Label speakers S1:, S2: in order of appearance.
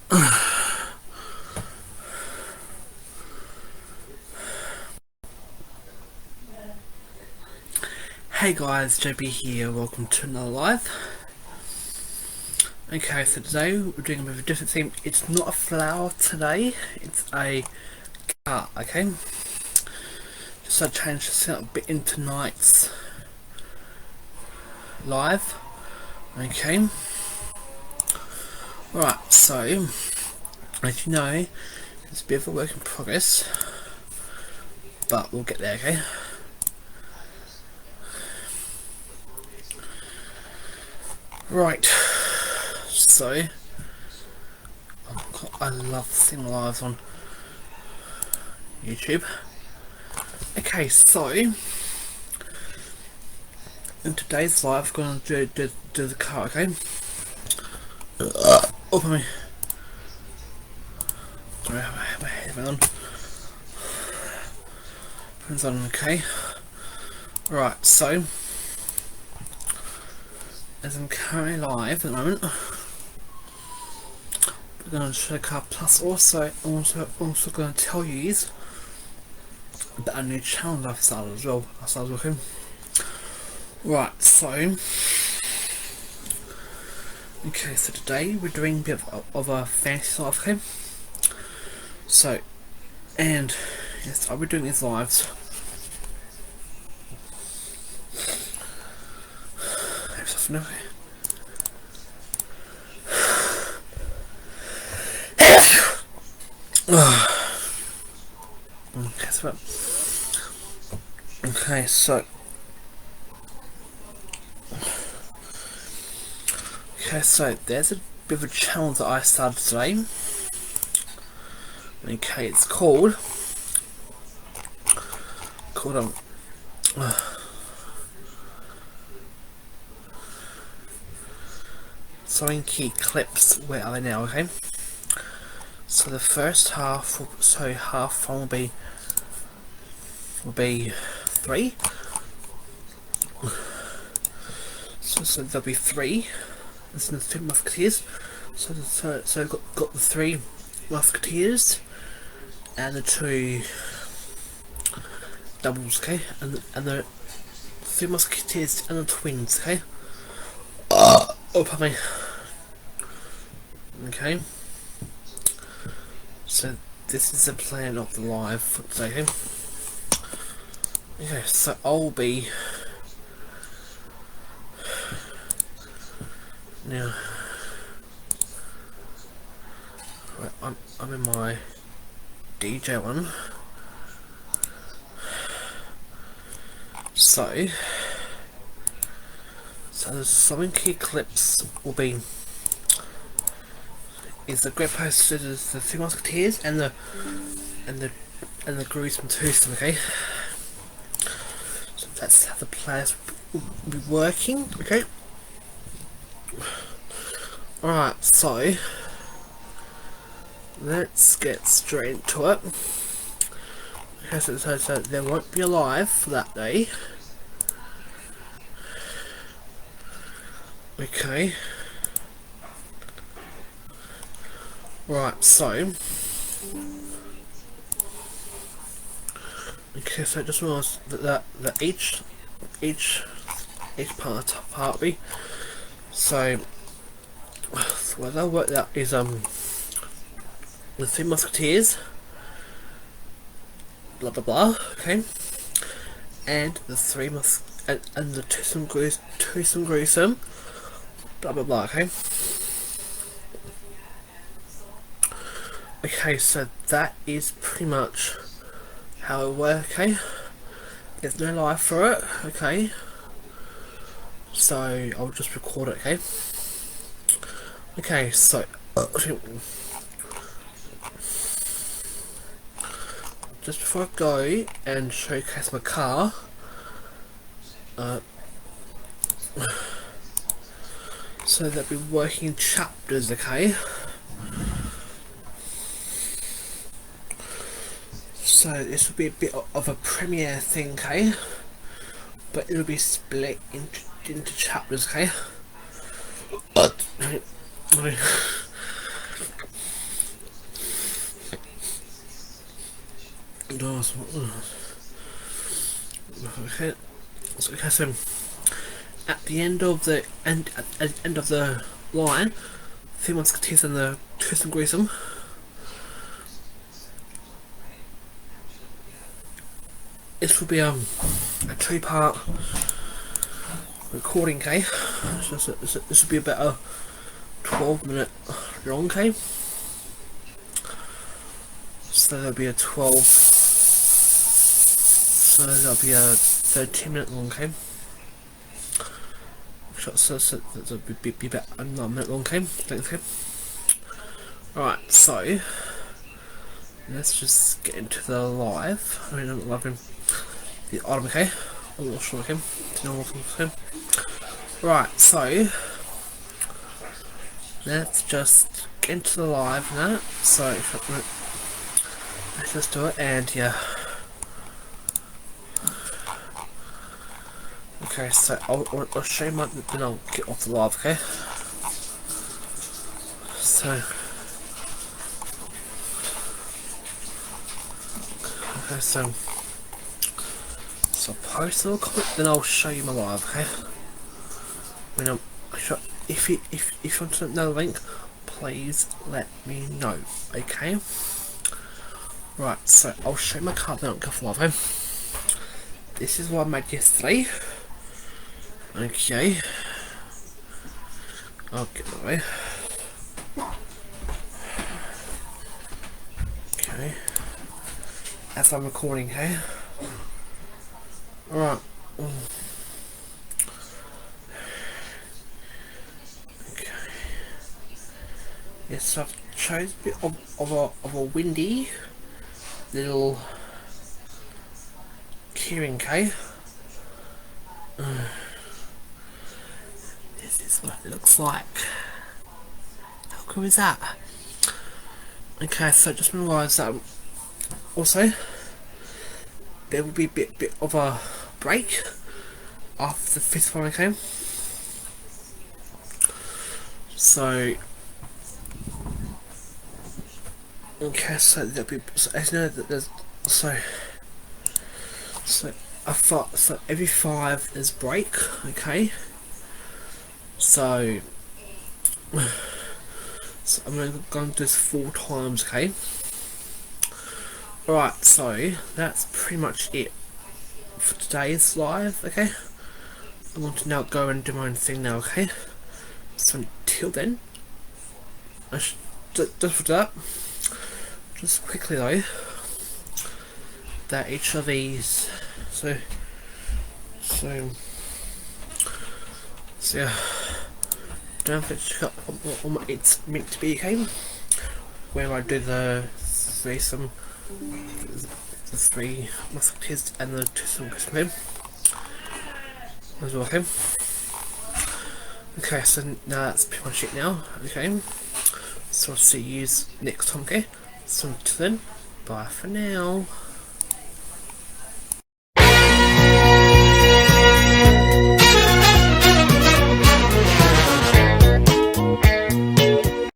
S1: Hey guys, JB here, welcome to another live. Okay, so today we're doing a bit of a different theme. It's not a flower today, it's a car, okay? Just I changed the setup a bit in tonight's live, okay? Right, so, as you know, it's a bit of a work in progress, but we'll get there, okay? Right, so I love seeing lives on YouTube. Okay, so in today's live, we're going to do the car, okay? Open me. Sorry, I have my headphone on. Okay. Right, so as I'm currently live at the moment, we're going to show the car. Plus, also going to tell you about a new channel I've started as well. I started looking. Right, so okay, so today we're doing a bit of a fancy live, okay? So, and yes, I'll be doing these lives. Okay, so there's a bit of a channel that I started today. Okay, it's called sewing key clips. Where are they now? Okay, so the first half, so half one will be 3. So there'll be 3. This is the 2 musketeers. So I've got the 3 musketeers and the 2 doubles, okay, and the 3 musketeers and the twins, okay. Oh, pardon me. Okay. So this is the plan of the live for today. Okay, so I'll be now. Right, I'm in my DJ one. So the sewing key clips will be is the grip posted as the 2 musketeers and the gruesome twosome, okay? So that's how the players will be working, okay? Alright, so let's get straight into it. Okay, so there won't be a live for that day. Okay. Right, so okay, so just realised that each part will be. So what they'll work out is the 3 musketeers, blah blah blah, okay, and the 3 and the twosome gruesome, blah blah blah, okay. Okay, so that is pretty much how it works, okay? There's no live for it, okay? So I'll just record it, okay? Okay, so just before I go and showcase my car, so they'll be working in chapters, okay? So this will be a bit of a premiere thing, okay? But it'll be split into chapters, okay? Okay, so at the end of the end of the line, 3 musketeers and the twist and grease them. This will be a 2-part recording, okay? So this will be about a 12-minute long, okay? So there'll be a 12. So that'll be a 13-minute long, okay? So that'll be about a 9-minute long, okay? Okay. Alright, so let's just get into the live. I mean, I'm loving the item, okay? I'm not sure, okay? Okay. Right, so let's just get into the live now. So let's just do it, and yeah. Okay, so I'll show you my, then I'll get off the live, okay? So okay, so post a little comment, then I'll show you my live, okay? When I'm sure, if you want to know the link, please let me know, okay? Right, so I'll show you my card, then I'll go for live, okay? This is what I made yesterday. Okay. I'll get that way. Okay. As I'm recording, okay? Alright. Okay. Yes, I've chosen a bit of a windy little keyring, okay? This is what it looks like. How cool is that? Okay, so just realise that also there will be a bit of a break after the 5th one, okay? So okay, so there'll be, so as you know that there's so I thought, so every 5 there's break, okay? So I'm going to do this 4 times, okay? Alright, so that's pretty much it for today's live, okay? I'm going to now go and do my own thing now, okay? So until then, just for that, just quickly though, that each of these, so yeah, don't forget to check out on It's Meant to Be, okay? Where I do the 3 musketeers and the 2 songs, okay? As well, okay? Okay, so now that's pretty much it now, okay? So I'll see you next time, okay? So until then, bye for now.